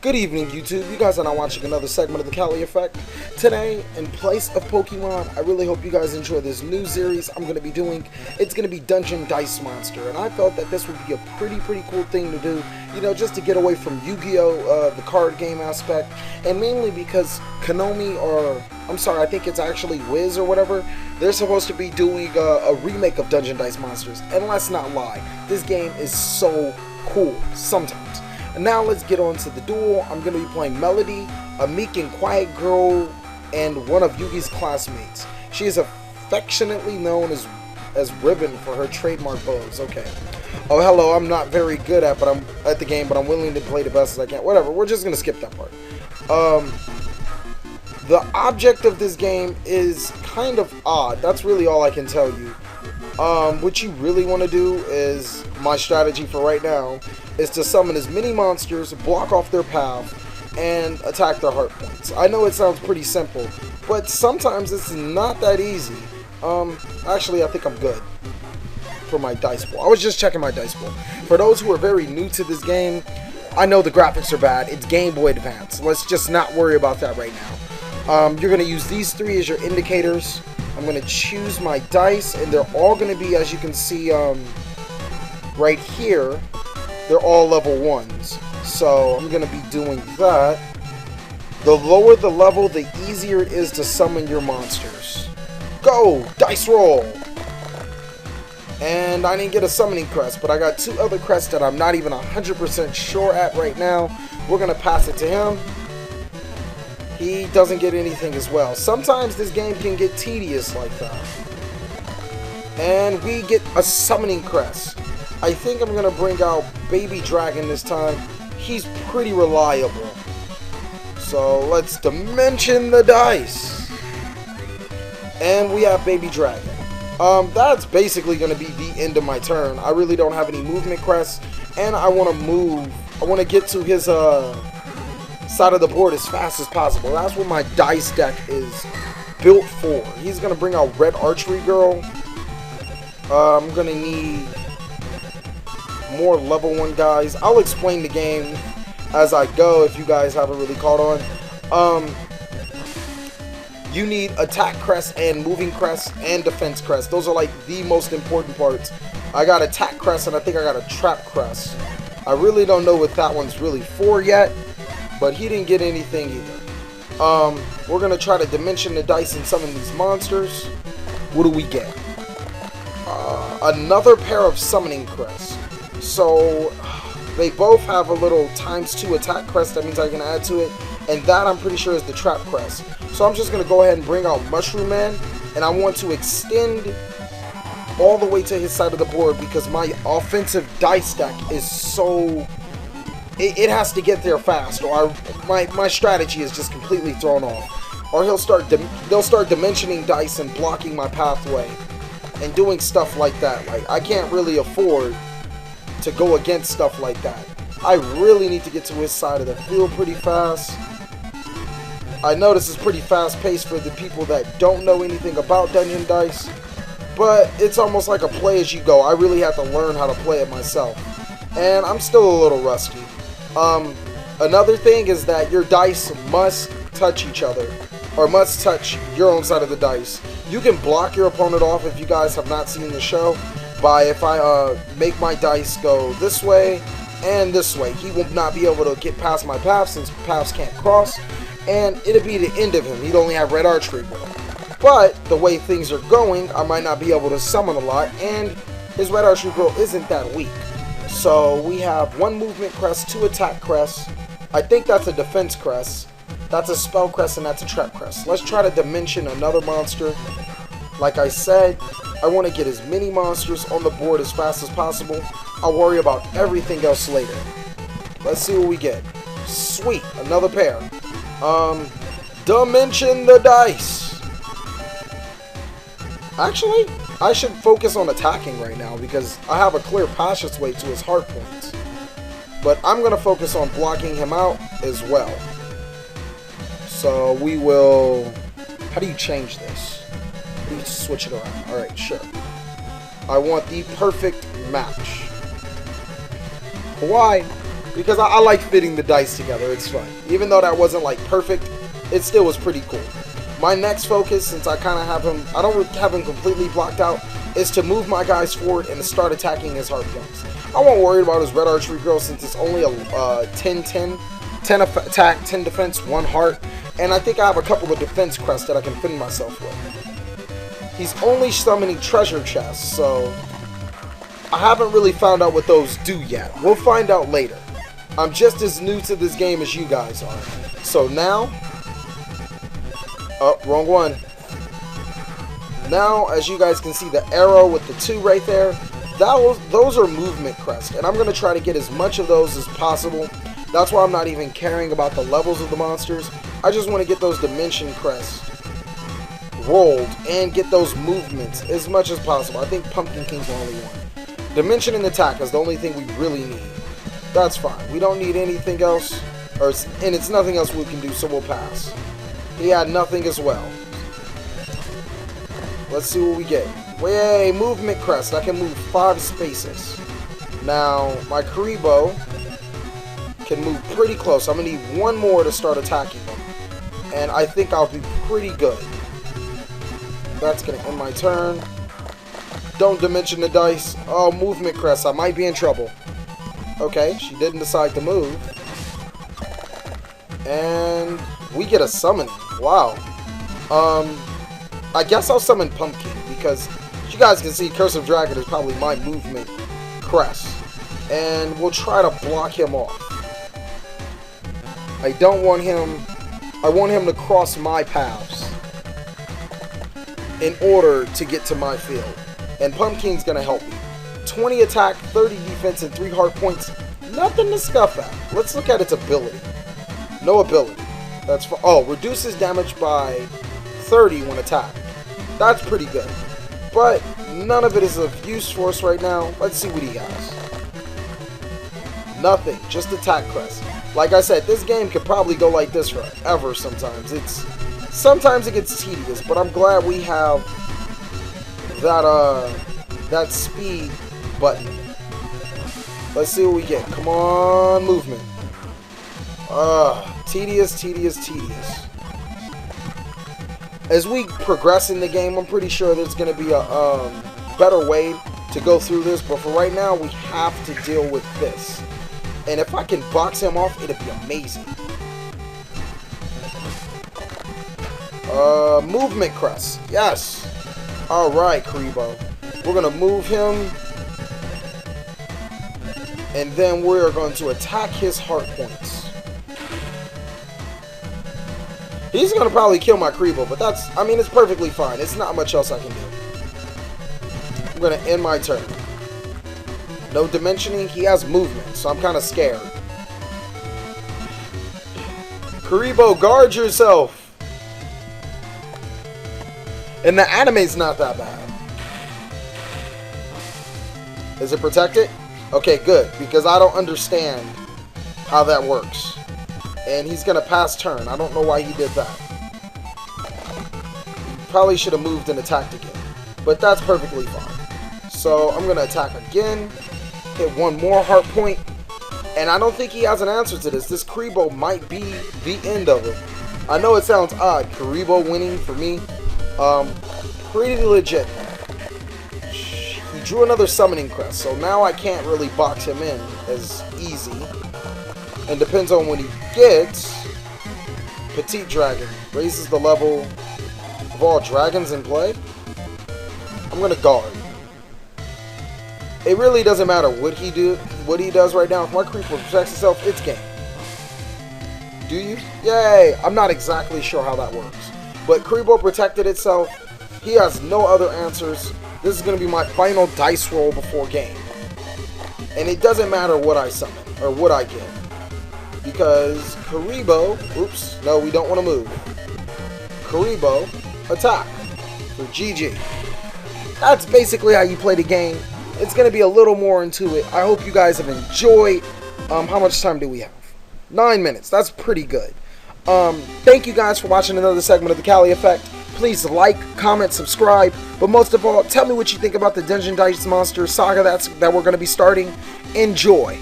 Good evening, YouTube. You guys are now watching another segment of the TheCaliEffect. Today, in place of Pokemon, I really hope you guys enjoy this new series I'm going to be doing. It's going to be Dungeon Dice Monster, and I felt that this would be a pretty cool thing to do, you know, just to get away from YuGiOh, the card game aspect, and mainly because Konami, I think it's actually Wiz or whatever, they're supposed to be doing a remake of Dungeon Dice Monsters, and let's not lie, this game is so cool sometimes. And now let's get on to the duel. I'm going to be playing Melody, a meek and quiet girl, and one of Yugi's classmates. She is affectionately known as Ribbon for her trademark bows. Okay. Oh, hello. I'm not very good at the game, but I'm willing to play the best as I can. Whatever. We're just going to skip that part. The object of this game is kind of odd. That's really all I can tell you. What you really want to do is, my strategy for right now, is to summon as many monsters, block off their path, and attack their heart points. I know it sounds pretty simple, but sometimes it's not that easy. Actually, I think I'm good for my dice pool. I was just checking my dice pool. For those who are very new to this game, I know the graphics are bad. It's Game Boy Advance. Let's just not worry about that right now. You're going to use these three as your indicators. I'm going to choose my dice, and they're all going to be, as you can see right here, they're all level 1s. So I'm going to be doing that. The lower the level, the easier it is to summon your monsters. Go! Dice roll! And I didn't get a summoning crest, but I got two other crests that I'm not even 100% sure at right now. We're going to pass it to him. He doesn't get anything as well. Sometimes this game can get tedious like that. And we get a summoning crest. I think I'm going to bring out Baby Dragon this time. He's pretty reliable. So let's dimension the dice. And we have Baby Dragon. That's basically going to be the end of my turn. I really don't have any movement crests. And I want to move. I want to get to his side of the board as fast as possible. That's what my dice deck is built for. He's going to bring out Red Archery Girl. I'm going to need more level 1 guys. I'll explain the game as I go if you guys haven't really caught on. You need attack crest and moving crest and defense crest. Those are like the most important parts. I got attack crest and I think I got a trap crest. I really don't know what that one's really for yet, but he didn't get anything either. We're going to try to dimension the dice and summon these monsters. What do we get? Another pair of summoning crests. So they both have a little ×2 attack crest. That means I can add to it. And that I'm pretty sure is the trap crest. So I'm just going to go ahead and bring out Mushroom Man. And I want to extend all the way to his side of the board because my offensive dice stack is so... It has to get there fast, or my strategy is just completely thrown off. Or they'll start dimensioning dice and blocking my pathway and doing stuff like that. Like, I can't really afford to go against stuff like that. I really need to get to his side of the field pretty fast. I know this is pretty fast paced for the people that don't know anything about Dungeon Dice, but it's almost like a play as you go. I really have to learn how to play it myself, and I'm still a little rusty. Another thing is that your dice must touch each other, or must touch your own side of the dice. You can block your opponent off, if you guys have not seen the show, by if I make my dice go this way and this way. He will not be able to get past my path since paths can't cross, and it'll be the end of him. He'd only have Red Archery Ball. But the way things are going, I might not be able to summon a lot, and his Red Archery Girl isn't that weak. So we have 1 movement crest, 2 attack crests. I think that's a defense crest. That's a spell crest, and that's a trap crest. Let's try to dimension another monster. Like I said, I want to get as many monsters on the board as fast as possible. I'll worry about everything else later. Let's see what we get. Sweet, another pair. Dimension the dice. Actually, I should focus on attacking right now because I have a clear passageway to his heart points. But I'm going to focus on blocking him out as well. So we will... How do you change this? How do you switch it around? Alright, sure. I want the perfect match. Why? because I like fitting the dice together. It's fun. Even though that wasn't like perfect, it still was pretty cool. My next focus, since I kind of have him, I don't have him completely blocked out, is to move my guys forward and to start attacking his hard points. I won't worry about his red archery girl since it's only a 10-10, 10 attack, 10 defense, 1 heart, and I think I have a couple of defense crests that I can fit myself with. He's only summoning treasure chests, so I haven't really found out what those do yet. We'll find out later. I'm just as new to this game as you guys are. So now, oh, wrong one. Now, as you guys can see, the arrow with the 2 right there, those are movement crests, and I'm going to try to get as much of those as possible. That's why I'm not even caring about the levels of the monsters. I just want to get those dimension crests rolled and get those movements as much as possible. I think Pumpkin King's the only one. Dimension and attack is the only thing we really need. That's fine. We don't need anything else, and it's nothing else we can do, so we'll pass. He had nothing as well. Let's see what we get. Yay, movement crest. I can move 5 spaces. Now, my Karibo can move pretty close. I'm going to need 1 more to start attacking him. And I think I'll be pretty good. That's going to end my turn. Don't dimension the dice. Oh, movement crest. I might be in trouble. Okay, she didn't decide to move. And we get a summoning. Wow. I guess I'll summon Pumpkin because you guys can see Curse of Dragon is probably my movement crest. And we'll try to block him off. I don't want him... I want him to cross my paths in order to get to my field. And Pumpkin's going to help me. 20 attack, 30 defense, and 3 hard points. Nothing to scuff at. Let's look at its ability. No ability. That's for... Oh, reduces damage by 30 when attacked. That's pretty good. But none of it is of use for us right now. Let's see what he has. Nothing. Just attack crest. Like I said, this game could probably go like this forever sometimes. Sometimes it gets tedious, but I'm glad we have that speed button. Let's see what we get. Come on, movement. Tedious. As we progress in the game, I'm pretty sure there's going to be a better way to go through this, but for right now, we have to deal with this. And if I can box him off, it'd be amazing. Movement crest. Yes. Alright, Karibo. We're going to move him. And then we're going to attack his heart points. He's going to probably kill my Karibo, but that's, I mean, it's perfectly fine. It's not much else I can do. I'm going to end my turn. No dimensioning. He has movement, so I'm kind of scared. Karibo, guard yourself. And the anime's not that bad. Is it protected? Okay, good, because I don't understand how that works. And he's going to pass turn. I don't know why he did that. He probably should have moved and attacked again. But that's perfectly fine. So I'm going to attack again. Hit 1 more heart point. And I don't think he has an answer to this. This Karibo might be the end of it. I know it sounds odd. Karibo winning for me. Pretty legit. He drew another summoning crest. So now I can't really box him in as easy. And depends on what he gets. Petite Dragon. Raises the level of all dragons in play. I'm going to guard. It really doesn't matter what he does right now. If my creeper protects itself, it's game. Do you? Yay! I'm not exactly sure how that works. But Karibo protected itself. He has no other answers. This is going to be my final dice roll before game. And it doesn't matter what I summon or what I get. Because Karibo, oops, no, we don't want to move. Karibo, attack for GG. That's basically how you play the game. It's going to be a little more into it. I hope you guys have enjoyed. How much time do we have? 9 minutes. That's pretty good. Thank you guys for watching another segment of the Cali Effect. Please like, comment, subscribe. But most of all, tell me what you think about the Dungeon Dice Monster Saga that we're going to be starting. Enjoy.